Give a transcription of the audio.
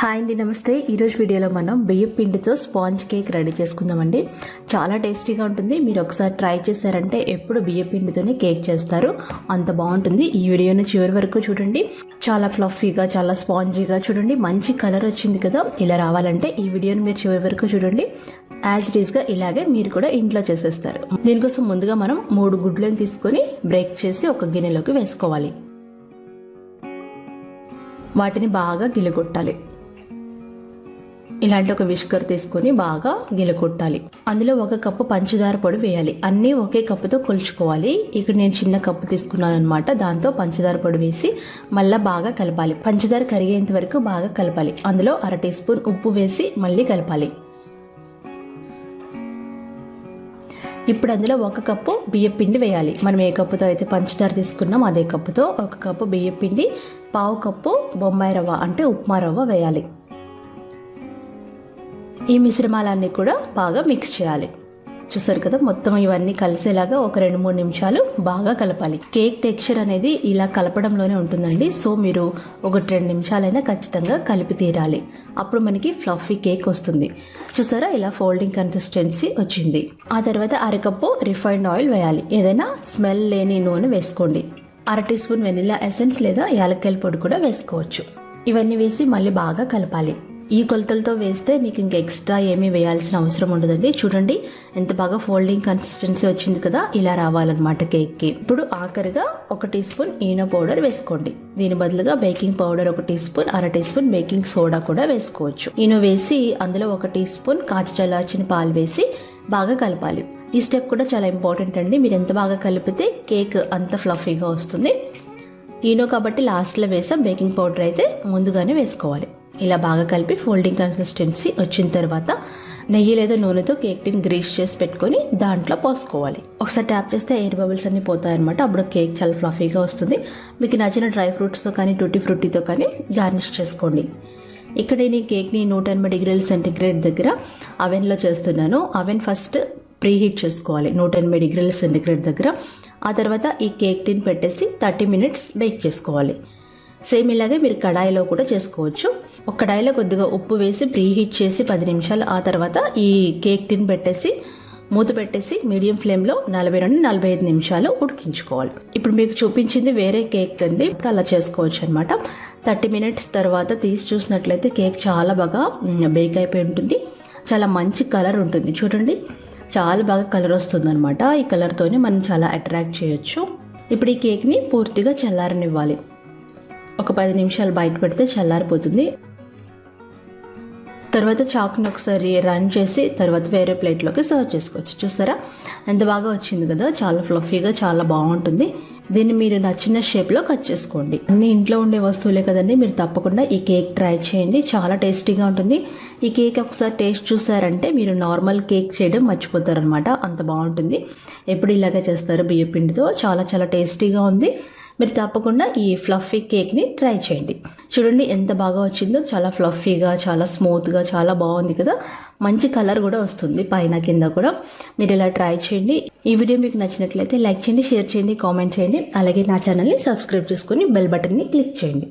Hi అండి, నమస్తే. ఈరోజు వీడియోలో మనం బియ్యం పిండితో స్పాంజ్ కేక్ రెడీ చేసుకుందామండి. చాలా టేస్టీగా ఉంటుంది. మీరు ఒకసారి ట్రై చేశారంటే ఎప్పుడు బియ్యం పిండితోనే కేక్ చేస్తారు, అంత బాగుంటుంది. ఈ వీడియోని చివరి వరకు చూడండి. చాలా ఫ్లఫీగా, చాలా స్పాంజీగా చూడండి. మంచి కలర్ వచ్చింది కదా. ఇలా రావాలంటే ఈ వీడియోని మీరు చివరి వరకు చూడండి. యాజ్ ఇట్ ఈస్గా ఇలాగే మీరు కూడా ఇంట్లో చేసేస్తారు. దీనికోసం ముందుగా మనం 3 గుడ్లను తీసుకొని బ్రేక్ చేసి ఒక గిన్నెలోకి వేసుకోవాలి. వాటిని బాగా గిలగొట్టాలి. ఇలాంటి ఒక విస్కర్ తీసుకొని బాగా గిలకొట్టాలి. అందులో 1 కప్పు పంచదార పొడి వేయాలి. అన్నీ ఒకే కప్పుతో కొలుచుకోవాలి. ఇక్కడ నేను చిన్న కప్పు తీసుకున్నాను అనమాట. దాంతో పంచదార పొడి వేసి మళ్ళీ బాగా కలపాలి. పంచదార కరిగేంత వరకు బాగా కలపాలి. అందులో 1/2 టీ స్పూన్ ఉప్పు వేసి మళ్ళీ కలపాలి. ఇప్పుడు అందులో 1 కప్పు బియ్యం పిండి వేయాలి. మనం ఏ కప్పుతో అయితే పంచదార తీసుకున్నాం అదే కప్పుతో 1 కప్పు బియ్యం పిండి, 1/2 కప్పు బొంబాయి రవ్వ అంటే ఉప్మా రవ్వ వేయాలి. ఈ మిశ్రమాలన్నీ కూడా బాగా మిక్స్ చేయాలి. చూసారు కదా, మొత్తం ఇవన్నీ కలిసేలాగా ఒక 2-3 నిమిషాలు బాగా కలపాలి. కేక్ టెక్స్చర్ అనేది ఇలా కలపడంలోనే ఉంటుందండి. సో మీరు ఒక 2 నిమిషాలైనా ఖచ్చితంగా కలిపి తీరాలి. అప్పుడు మనకి ఫ్లఫీ కేక్ వస్తుంది. చూసారా, ఇలా ఫోల్డింగ్ కన్సిస్టెన్సీ వచ్చింది. ఆ తర్వాత 1/2 కప్పు రిఫైన్డ్ ఆయిల్ వేయాలి. ఏదైనా స్మెల్ లేని నూనె వేసుకోండి. 1/2 టీ స్పూన్ వెనిలా ఎసెన్స్ లేదా యాలక్కాయల పొడి కూడా వేసుకోవచ్చు. ఇవన్నీ వేసి మళ్ళీ బాగా కలపాలి. ఈ కొలతలతో వేస్తే మీకు ఇంకా ఎక్స్ట్రా ఏమీ వేయాల్సిన అవసరం ఉండదండి. చూడండి ఎంత బాగా ఫోల్డింగ్ కన్సిస్టెన్సీ వచ్చింది కదా. ఇలా రావాలన్నమాట కేక్కి. ఇప్పుడు ఆఖరిగా 1 టీ స్పూన్ ఈనో పౌడర్ వేసుకోండి. దీని బదులుగా baking powder 1 teaspoon, 1/2 teaspoon baking soda కూడా వేసుకోవచ్చు. ఈనో వేసి అందులో 1 టీ స్పూన్ కాచి చల్లార్చిన పాలు వేసి బాగా కలపాలి. ఈ స్టెప్ కూడా చాలా ఇంపార్టెంట్ అండి. మీరు ఎంత బాగా కలిపితే కేక్ అంత ఫ్లఫీగా వస్తుంది. ఈనో కాబట్టి లాస్ట్లో వేసాం. బేకింగ్ పౌడర్ అయితే ముందుగానే వేసుకోవాలి. ఇలా బాగా కలిపి ఫోల్డింగ్ కన్సిస్టెన్సీ వచ్చిన తర్వాత నెయ్యి లేదా నూనెతో కేక్ టిన్ గ్రీస్ చేసి పెట్టుకొని దాంట్లో పోసుకోవాలి. ఒకసారి ట్యాప్ చేస్తే ఎయిర్ బబుల్స్ అన్ని పోతాయన్నమాట. అప్పుడు కేక్ చాలా ఫ్లఫీగా వస్తుంది. మీకు నచ్చిన డ్రై ఫ్రూట్స్తో కానీ టూటీ ఫ్రూటీతో కానీ గార్నిష్ చేసుకోండి. ఇక్కడ నేను కేక్ని 180 డిగ్రీల సెంటీగ్రేడ్ దగ్గర అవెన్లో చేస్తున్నాను. అవెన్ ఫస్ట్ ప్రీహీట్ చేసుకోవాలి 180 డిగ్రీల సెంటీగ్రేడ్ దగ్గర. ఆ తర్వాత ఈ కేక్ టిన్ పెట్టేసి 30 మినిట్స్ బేక్ చేసుకోవాలి. సేమ్ ఇలాగే మీరు కడాయిలో కూడా చేసుకోవచ్చు. ఒక కడాయిలో కొద్దిగా ఉప్పు వేసి ప్రీహీట్ చేసి 10 నిమిషాలు ఆ తర్వాత ఈ కేక్ టిన్ పెట్టేసి మూత పెట్టేసి మీడియం ఫ్లేమ్లో 40 నుండి 45 నిమిషాలు ఉడికించుకోవాలి. ఇప్పుడు మీకు చూపించింది వేరే కేక్ అండి. ఇప్పుడు అలా చేసుకోవచ్చు అనమాట. 30 మినిట్స్ తర్వాత తీసి చూసినట్లయితే కేక్ చాలా బాగా బేక్ అయిపోయి ఉంటుంది. చాలా మంచి కలర్ ఉంటుంది. చూడండి చాలా బాగా కలర్ వస్తుంది అనమాట. ఈ కలర్తోనే మనం చాలా అట్రాక్ట్ చేయొచ్చు. ఇప్పుడు ఈ కేక్ని పూర్తిగా చల్లారనివ్వాలి. ఒక 10 నిమిషాలు బయట పెడితే చల్లారిపోతుంది. తర్వాత చాకుని ఒకసారి రన్ చేసి తర్వాత వేరే ప్లేట్లోకి సర్వ్ చేసుకోవచ్చు. చూసారా ఎంత బాగా వచ్చింది కదా. చాలా ఫ్లఫీగా చాలా బాగుంటుంది. దీన్ని మీరు నచ్చిన షేప్లో కట్ చేసుకోండి. అన్ని ఇంట్లో ఉండే వస్తువులే కదండి. మీరు తప్పకుండా ఈ కేక్ ట్రై చేయండి. చాలా టేస్టీగా ఉంటుంది. ఈ కేక్ ఒకసారి టేస్ట్ చూసారంటే మీరు నార్మల్ కేక్ చేయడం మర్చిపోతారనమాట. అంత బాగుంటుంది. ఎప్పుడు ఇలాగే చేస్తారు బియ్యం పిండితో. చాలా చాలా టేస్టీగా ఉంది. మీరు తప్పకుండా ఈ ఫ్లఫీ కేక్ని ట్రై చేయండి. చూడండి ఎంత బాగా వచ్చిందో. చాలా ఫ్లఫీగా, చాలా స్మూత్గా, చాలా బాగుంది కదా. మంచి కలర్ కూడా వస్తుంది పైన కింద కూడా. మీరు ఇలా ట్రై చేయండి. ఈ వీడియో మీకు నచ్చినట్లయితే లైక్ చేయండి, షేర్ చేయండి, కామెంట్ చేయండి. అలాగే నా ఛానల్ని సబ్స్క్రైబ్ చేసుకొని బెల్ బటన్ని క్లిక్ చేయండి.